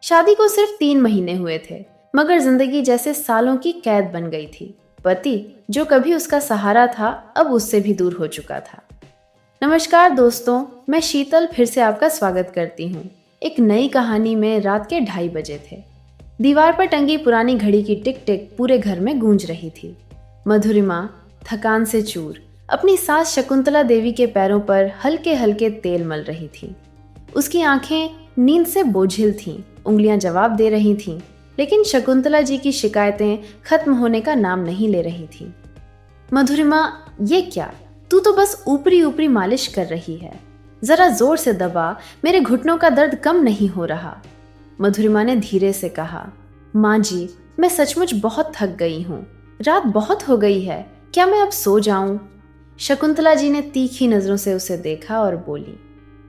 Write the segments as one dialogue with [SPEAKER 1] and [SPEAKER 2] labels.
[SPEAKER 1] शादी को सिर्फ 3 महीने हुए थे, मगर जिंदगी जैसे सालों की कैद बन गई थी। पति जो कभी उसका सहारा था, अब उससे भी दूर हो चुका था। नमस्कार दोस्तों, मैं शीतल फिर से आपका स्वागत करती हूँ। एक नई कहानी में रात के 2:30 थे। दीवार पर टंगी पुरानी घड़ी की टिक टिक पूरे घर में गूंज रही थी। मधुरिमा थकान से चूर अपनी सास शकुंतला देवी के पैरों पर हल्के हल्के तेल मल रही थी। उसकी आंखें नींद से बोझिल थीं, उंगलियां जवाब दे रही थीं, लेकिन शकुंतला जी की शिकायतें खत्म होने का नाम नहीं ले रही थीं। मधुरिमा, ये क्या? तू तो बस ऊपरी ऊपरी मालिश कर रही है। जरा जोर से दबा, मेरे घुटनों का दर्द कम नहीं हो रहा। मधुरिमा ने धीरे से कहा, माँ जी, मैं सचमुच बहुत थक गई हूँ। रात बहुत हो गई है, क्या मैं अब सो जाऊं? शकुंतला जी ने तीखी नजरों से उसे देखा और बोली,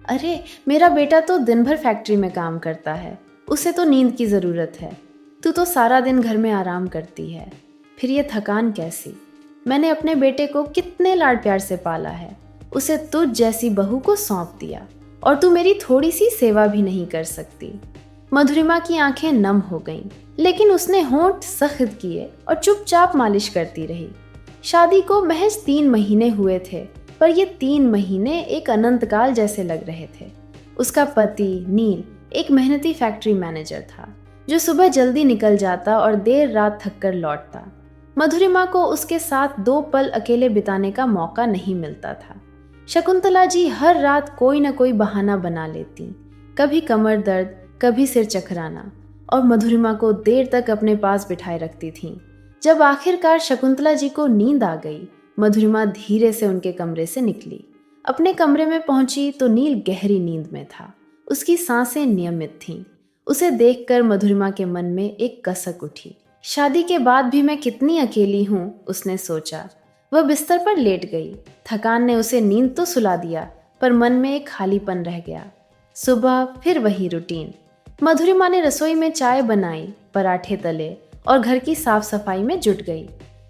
[SPEAKER 1] अरे मेरा बेटा तो दिन भर फैक्ट्री में काम करता है, उसे तो नींद की जरूरत है। तू तो सारा दिन घर में आराम करती है, फिर ये थकान कैसी? मैंने अपने बेटे को कितने लाड प्यार से पाला है, उसे तुझ जैसी बहू को सौंप दिया और तू मेरी थोड़ी सी सेवा भी नहीं कर सकती। मधुरिमा की आंखें नम हो गईं, लेकिन उसने होंठ सख्त किए और चुपचाप मालिश करती रही। शादी को महज 3 महीने हुए थे, पर ये 3 महीने एक अनंत काल जैसे लग रहे थे। उसका पति नील एक मेहनती फैक्ट्री मैनेजर था, जो सुबह जल्दी निकल जाता और देर रात थक कर लौटता। मधुरिमा को उसके साथ 2 पल अकेले बिताने का मौका नहीं मिलता था। शकुंतला जी हर रात कोई न कोई बहाना बना लेती, कभी कमर दर्द, कभी सिर चकराना, और मधुरिमा को देर तक अपने पास बिठाए रखती थीं। जब आखिरकार शकुंतला जी को नींद आ गई, मधुरिमा धीरे से उनके कमरे से निकली। अपने कमरे में पहुंची तो नील गहरी नींद में था। उसकी सांसें नियमित थीं। उसे देखकर मधुरिमा के मन में एक कसक उठी। शादी के बाद भी मैं कितनी अकेली हूँ, उसने सोचा। वह बिस्तर पर लेट गई। थकान ने उसे नींद तो सुला दिया, पर मन में एक खालीपन रह गया। सुबह फिर वही रूटीन। मधुरिमा ने रसोई में चाय बनाई, पराठे तले और घर की साफ सफाई में जुट गई।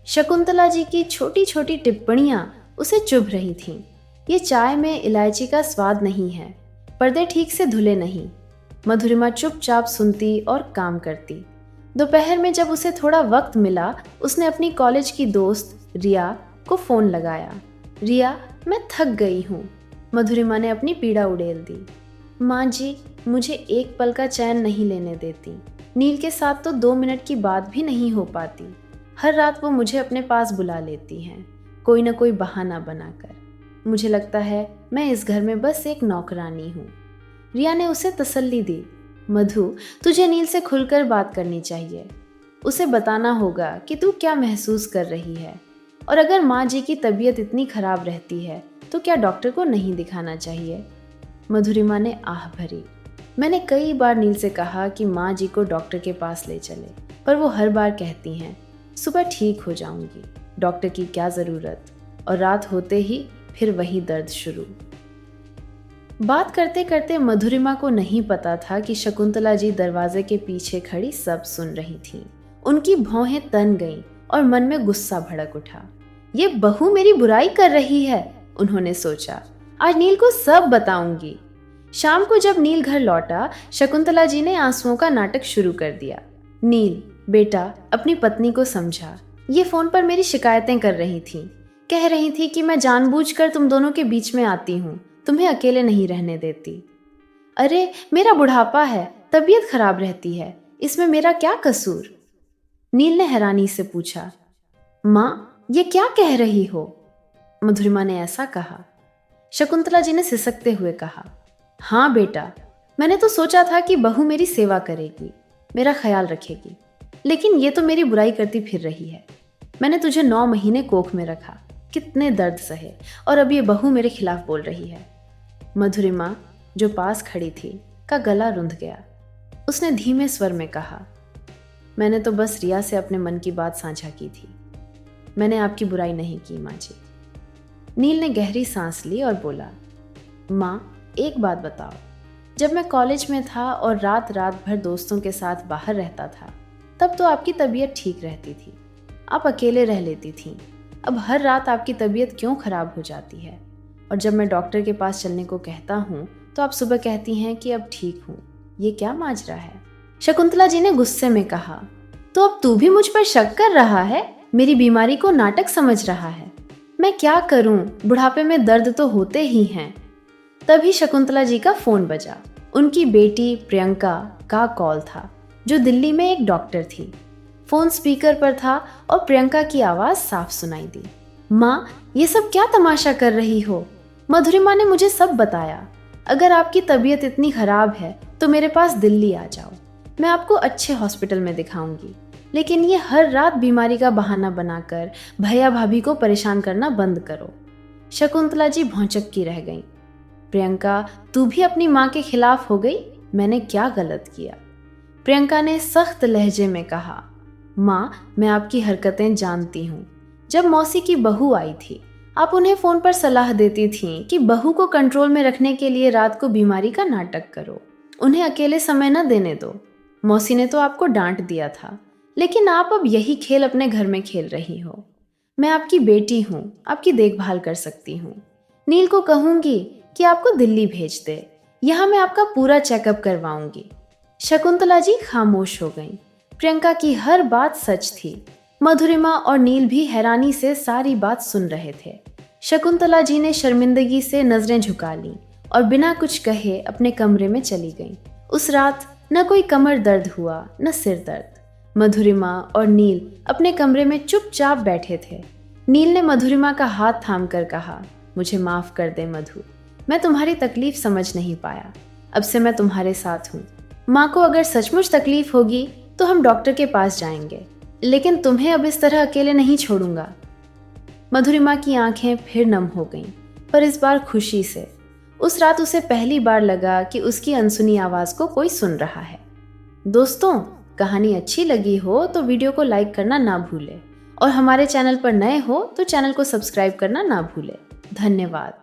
[SPEAKER 1] शकुंतला जी की छोटी छोटी टिप्पणियां उसे चुभ रही थीं। ये चाय में इलायची का स्वाद नहीं है, पर्दे ठीक से धुले नहीं। मधुरिमा चुपचाप सुनती और काम करती। दोपहर में जब उसे थोड़ा वक्त मिला, उसने अपनी कॉलेज की दोस्त रिया को फोन लगाया। रिया, मैं थक गई हूँ। मधुरिमा ने अपनी पीड़ा उड़ेल दी। माँ जी, मुझे एक पल का चैन नहीं लेने देती। नील के साथ तो 2 मिनट की बात भी नहीं हो पाती। हर रात वो मुझे अपने पास बुला लेती हैं, कोई ना कोई बहाना बनाकर। मुझे लगता है मैं इस घर में बस एक नौकरानी हूँ। रिया ने उसे तसल्ली दी। मधु, तुझे नील से खुलकर बात करनी चाहिए। उसे बताना होगा कि तू क्या महसूस कर रही है, और अगर माँ जी की तबीयत इतनी खराब रहती है तो क्या डॉक्टर को नहीं दिखाना चाहिए? मधुरिमा ने आह भरी। मैंने कई बार नील से कहा कि माँ जी को डॉक्टर के पास ले चले, पर वो हर बार कहती हैं, सुबह ठीक हो जाऊंगी, डॉक्टर की क्या ज़रूरत। और रात होते ही फिर वही दर्द शुरू। बात करते करते मधुरिमा को नहीं पता था कि शकुंतला जी दरवाजे के पीछे खड़ी सब सुन रही थीं। उनकी भौहें तन गईं और मन में गुस्सा भड़क उठा। ये बहू मेरी बुराई कर रही है, उन्होंने सोचा। आज नील को सब बताऊंगी। शाम को जब नील घर लौटा, शकुंतला जी ने आंसुओं का नाटक शुरू कर दिया। नील बेटा, अपनी पत्नी को समझा। ये फोन पर मेरी शिकायतें कर रही थी, कह रही थी कि मैं जानबूझकर तुम दोनों के बीच में आती हूँ, तुम्हें अकेले नहीं रहने देती। अरे मेरा बुढ़ापा है, तबीयत खराब रहती है, इसमें मेरा क्या कसूर? नील ने हैरानी से पूछा। माँ, ये क्या कह रही हो? मधुरिमा ने ऐसा कहा। शकुंतला जी ने सिसकते हुए कहा, हाँ बेटा, मैंने तो सोचा था कि बहू मेरी सेवा करेगी, मेरा ख्याल रखेगी, लेकिन ये तो मेरी बुराई करती फिर रही है। मैंने तुझे 9 महीने कोख में रखा, कितने दर्द सहे, और अब ये बहू मेरे खिलाफ बोल रही है। मधुरिमा, जो पास खड़ी थी, का गला रुंध गया। उसने धीमे स्वर में कहा, मैंने तो बस रिया से अपने मन की बात साझा की थी, मैंने आपकी बुराई नहीं की माँ जी। नील ने गहरी सांस ली और बोला, माँ, एक बात बताओ, जब मैं कॉलेज में था और रात रात भर दोस्तों के साथ बाहर रहता था, तब तो आपकी तबीयत ठीक रहती थी, आप अकेले रह लेती थीं। अब हर रात आपकी तबीयत क्यों खराब हो जाती है? और जब मैं डॉक्टर के पास चलने को कहता हूँ तो आप सुबह कहती हैं कि अब ठीक हूँ। ये क्या माजरा है? शकुंतला जी ने गुस्से में कहा, तो अब तू भी मुझ पर शक कर रहा है? मेरी बीमारी को नाटक समझ रहा है। मैं क्या करूं, बुढ़ापे में दर्द तो होते ही हैं। तभी शकुंतला जी का फोन बजा। उनकी बेटी प्रियंका का कॉल था, जो दिल्ली में एक डॉक्टर थी। फोन स्पीकर पर था और प्रियंका की आवाज साफ सुनाई दी। माँ, ये सब क्या तमाशा कर रही हो? मधुरिमा ने मुझे सब बताया। अगर आपकी तबीयत इतनी खराब है तो मेरे पास दिल्ली आ जाओ, मैं आपको अच्छे हॉस्पिटल में दिखाऊंगी। लेकिन ये हर रात बीमारी का बहाना बनाकर भैया भाभी को परेशान करना बंद करो। शकुंतला जी भौंचक्की रह गईं। प्रियंका, तू भी अपनी माँ के खिलाफ हो गई? मैंने क्या गलत किया? प्रियंका ने सख्त लहजे में कहा, माँ, मैं आपकी हरकतें जानती हूँ। जब मौसी की बहू आई थी, आप उन्हें फोन पर सलाह देती थीं कि बहू को कंट्रोल में रखने के लिए रात को बीमारी का नाटक करो, उन्हें अकेले समय न देने दो। मौसी ने तो आपको डांट दिया था, लेकिन आप अब यही खेल अपने घर में खेल रही हो। मैं आपकी बेटी हूँ, आपकी देखभाल कर सकती हूँ। नील को कहूंगी कि आपको दिल्ली भेज दे, यहाँ मैं आपका पूरा चेकअप करवाऊंगी। शकुंतला जी खामोश हो गईं। प्रियंका की हर बात सच थी। मधुरिमा और नील भी हैरानी से सारी बात सुन रहे थे। शकुंतला जी ने शर्मिंदगी से नजरें झुका लीं और बिना कुछ कहे अपने कमरे में चली गईं। उस रात न कोई कमर दर्द हुआ, न सिर दर्द। मधुरिमा और नील अपने कमरे में चुपचाप बैठे थे। नील ने मधुरिमा का हाथ थामकर कहा, मुझे माफ कर दे मधु, मैं तुम्हारी तकलीफ समझ नहीं पाया। अब से मैं तुम्हारे साथ हूँ। माँ को अगर सचमुच तकलीफ होगी तो हम डॉक्टर के पास जाएंगे, लेकिन तुम्हें अब इस तरह अकेले नहीं छोड़ूंगा। मधुरिमा की आंखें फिर नम हो गईं, पर इस बार खुशी से। उस रात उसे पहली बार लगा कि उसकी अनसुनी आवाज को कोई सुन रहा है। दोस्तों, कहानी अच्छी लगी हो तो वीडियो को लाइक करना ना भूलें और हमारे चैनल पर नए हो तो चैनल को सब्सक्राइब करना ना भूलें। धन्यवाद।